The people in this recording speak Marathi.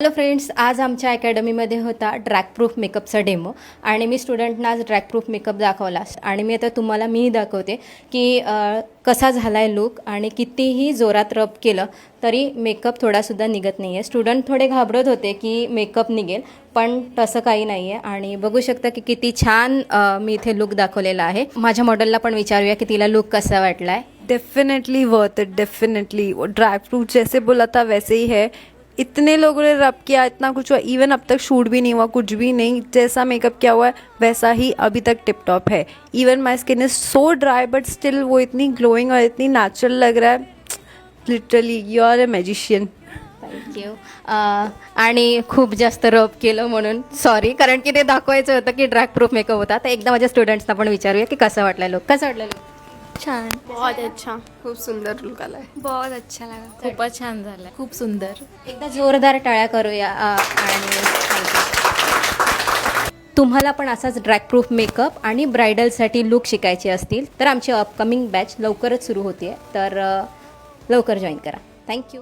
हॅलो फ्रेंड्स, आज आमच्या अकॅडमीमध्ये होता ड्रॅगप्रूफ मेकअपचा डेमो आणि मी स्टुडंटना आज ड्रॅगप्रूफ मेकअप दाखवला आणि मी आता तुम्हाला दाखवते की कसा झाला आहे लुक आणि कितीही जोरात रब केलं तरी मेकअप थोडासुद्धा निघत नाही आहे. स्टुडंट थोडे घाबरत होते की मेकअप निघेल, पण तसं काही नाही आहे आणि बघू शकता की किती छान मी इथे लुक दाखवलेला आहे. माझ्या मॉडेलला पण विचारूया की तिला लुक कसा वाटला आहे. Definitely worth it, definitely. वो ड्राई फ्रूट जैसे बोला था वैसे ही है. इतने लोगों ने रब किया, इतना कुछ हुआ, इवन अब तक शूट भी नहीं हुआ, कुछ भी नहीं. जैसा मेकअप किया हुआ है वैसा ही अभी तक टिप टॉप है. Even my skin is so dry but still वो इतनी ग्लोइंग और इतनी नेचुरल लग रहा है. Literally you are a magician. Thank you. आणि खूप जास्त रब केलं म्हणून सॉरी, कारण की ते दाखवायचं होतं की ड्रॅग प्रूफ मेकअप होता. तर एकदा माझ्या स्टुडंट्सना पण विचारूया की कसं वाटलं लुक. कसं वाटलं लुक? छान, बहुत अच्छा, खूप सुंदर लुक आला है. बहुत अच्छा लगा. खूपच छान झालं, खूप सुंदर. एकदा जोरदार टाळ्या करूया. आणि तुम्हाला पण असाच ड्रॅग प्रूफ मेकअप आणि ब्रायडलसाठी लुक शिकायचे असतील तर आमची अपकमिंग बॅच लवकरच सुरू होते आहे, तर लवकर जॉईन करा. थँक्यू.